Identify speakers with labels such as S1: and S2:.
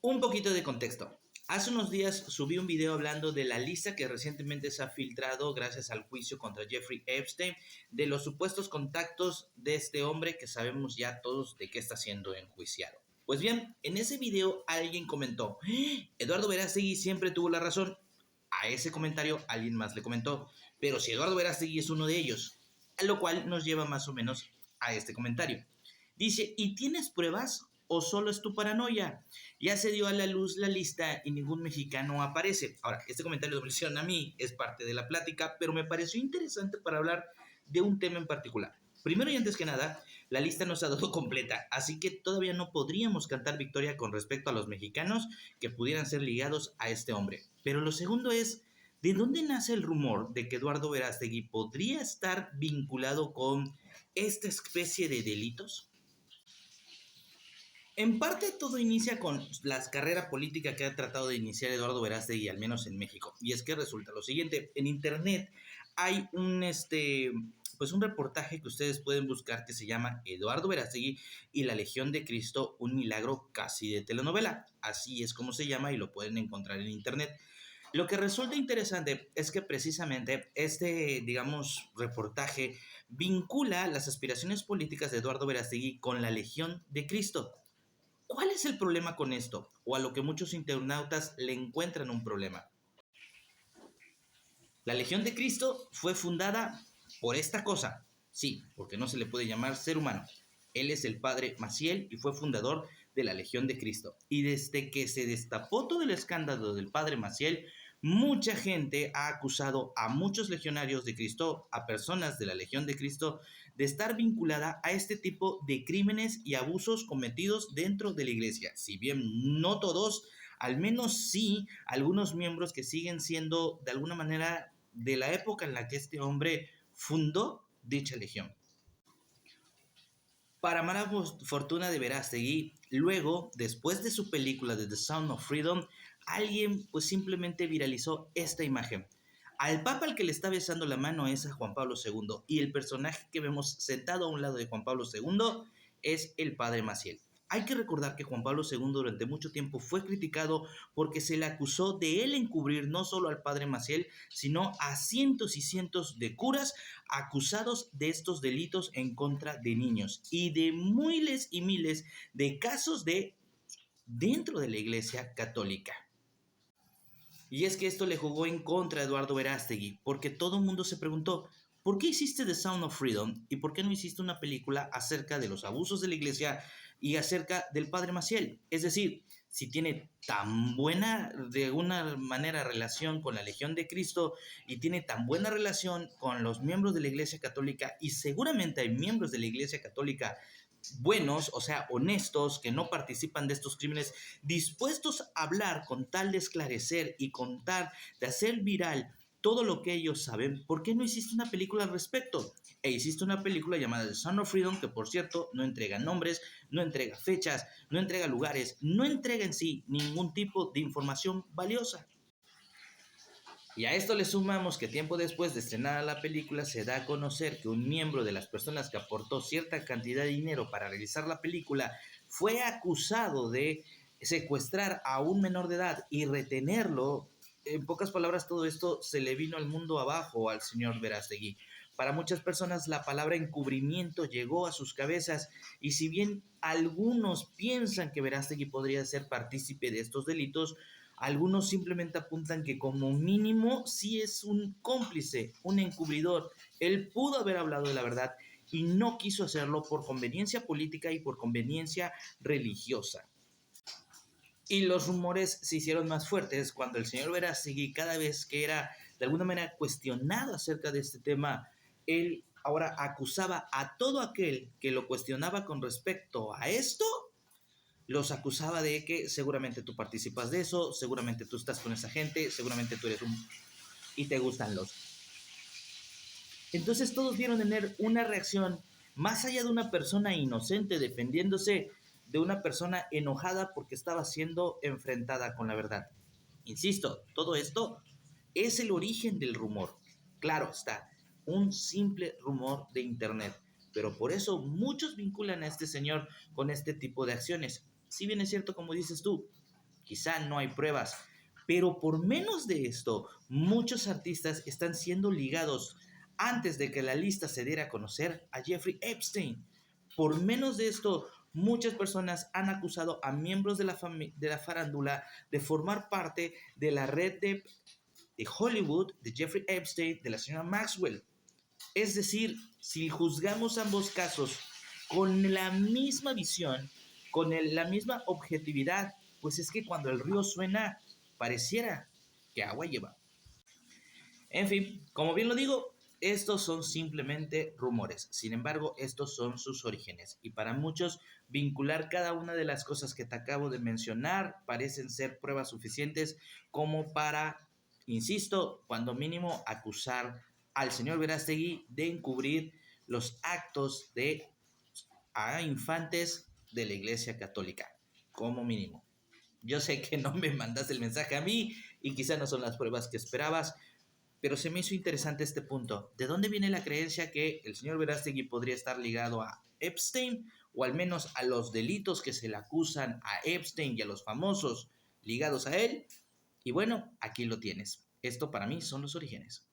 S1: Un poquito de contexto. Hace unos días subí un video hablando de la lista que recientemente se ha filtrado gracias al juicio contra Jeffrey Epstein, de los supuestos contactos de este hombre que sabemos ya todos de qué está siendo enjuiciado. Pues bien, en ese video alguien comentó: Eduardo Verástegui siempre tuvo la razón. A ese comentario alguien más le comentó: pero si Eduardo Verástegui es uno de ellos. A lo cual nos lleva más o menos a este comentario. Dice: ¿y tienes pruebas o solo es tu paranoia? Ya se dio a la luz la lista y ningún mexicano aparece. Ahora, este comentario lo menciona a mí, es parte de la plática, pero me pareció interesante para hablar de un tema en particular. Primero y antes que nada, la lista no se ha dado completa, así que todavía no podríamos cantar victoria con respecto a los mexicanos que pudieran ser ligados a este hombre. Pero lo segundo es: ¿de dónde nace el rumor de que Eduardo Verástegui podría estar vinculado con esta especie de delitos? En parte todo inicia con la carrera política que ha tratado de iniciar Eduardo Verástegui, al menos en México. Y es que resulta lo siguiente: en internet hay pues un reportaje que ustedes pueden buscar que se llama Eduardo Verástegui y la Legión de Cristo, un milagro casi de telenovela. Así es como se llama y lo pueden encontrar en internet. Lo que resulta interesante es que precisamente digamos, reportaje vincula las aspiraciones políticas de Eduardo Verástegui con la Legión de Cristo. ¿Cuál es el problema con esto? O a lo que muchos internautas le encuentran un problema. La Legión de Cristo fue fundada por esta cosa. Sí, porque no se le puede llamar ser humano. Él es el padre Maciel y fue fundador de la Legión de Cristo. Y desde que se destapó todo el escándalo del padre Maciel, mucha gente ha acusado a muchos legionarios de Cristo, a personas de la Legión de Cristo, de estar vinculada a este tipo de crímenes y abusos cometidos dentro de la iglesia. Si bien no todos, al menos sí algunos miembros que siguen siendo de alguna manera de la época en la que este hombre fundó dicha legión. Para mala fortuna de Verástegui, luego, después de su película de The Sound of Freedom, alguien pues simplemente viralizó esta imagen. Al papa al que le está besando la mano es a Juan Pablo II, y el personaje que vemos sentado a un lado de Juan Pablo II es el padre Maciel. Hay que recordar que Juan Pablo II durante mucho tiempo fue criticado porque se le acusó de él encubrir no solo al padre Maciel, sino a cientos y cientos de curas acusados de estos delitos en contra de niños y de miles y miles de casos dentro de la Iglesia Católica. Y es que esto le jugó en contra a Eduardo Verástegui, porque todo el mundo se preguntó: ¿por qué hiciste The Sound of Freedom? ¿Y por qué no hiciste una película acerca de los abusos de la iglesia y acerca del padre Maciel? Es decir, si tiene tan buena, de alguna manera, relación con la Legión de Cristo y tiene tan buena relación con los miembros de la Iglesia Católica, y seguramente hay miembros de la Iglesia Católica buenos, o sea, honestos, que no participan de estos crímenes, dispuestos a hablar con tal de esclarecer y con tal de hacer viral todo lo que ellos saben, ¿por qué no hiciste una película al respecto? E hiciste una película llamada The Sound of Freedom, que por cierto no entrega nombres, no entrega fechas, no entrega lugares, no entrega en sí ningún tipo de información valiosa. Y a esto le sumamos que tiempo después de estrenada la película se da a conocer que un miembro de las personas que aportó cierta cantidad de dinero para realizar la película fue acusado de secuestrar a un menor de edad y retenerlo. En pocas palabras, todo esto se le vino al mundo abajo al señor Verástegui. Para muchas personas la palabra encubrimiento llegó a sus cabezas, y si bien algunos piensan que Verástegui podría ser partícipe de estos delitos, algunos simplemente apuntan que como mínimo sí es un cómplice, un encubridor. Él pudo haber hablado de la verdad y no quiso hacerlo por conveniencia política y por conveniencia religiosa. Y los rumores se hicieron más fuertes cuando el señor Verástegui, cada vez que era de alguna manera cuestionado acerca de este tema, él ahora acusaba a todo aquel que lo cuestionaba con respecto a esto, los acusaba de que seguramente tú participas de eso, seguramente tú estás con esa gente, seguramente tú eres un... y te gustan los... Entonces todos vieron tener una reacción más allá de una persona inocente defendiéndose de una persona enojada porque estaba siendo enfrentada con la verdad. Insisto, todo esto es el origen del rumor. Claro está, un simple rumor de internet, pero por eso muchos vinculan a este señor con este tipo de acciones. Si bien es cierto, como dices tú, quizá no hay pruebas, pero por menos de esto, muchos artistas están siendo ligados antes de que la lista se diera a conocer a Jeffrey Epstein. Por menos de esto, muchas personas han acusado a miembros de la farándula de formar parte de la red de Hollywood, de Jeffrey Epstein, de la señora Maxwell. Es decir, si juzgamos ambos casos con la misma visión, con la misma objetividad, pues es que cuando el río suena, pareciera que agua lleva. En fin, como bien lo digo, estos son simplemente rumores. Sin embargo, estos son sus orígenes. Y para muchos, vincular cada una de las cosas que te acabo de mencionar parecen ser pruebas suficientes como para, insisto, cuando mínimo acusar al señor Verástegui de encubrir los actos de infantes de la Iglesia Católica, como mínimo. Yo sé que no me mandaste el mensaje a mí y quizá no son las pruebas que esperabas, pero se me hizo interesante este punto. ¿De dónde viene la creencia que el señor Verástegui podría estar ligado a Epstein, o al menos a los delitos que se le acusan a Epstein y a los famosos ligados a él? Y bueno, aquí lo tienes. Esto para mí son los orígenes.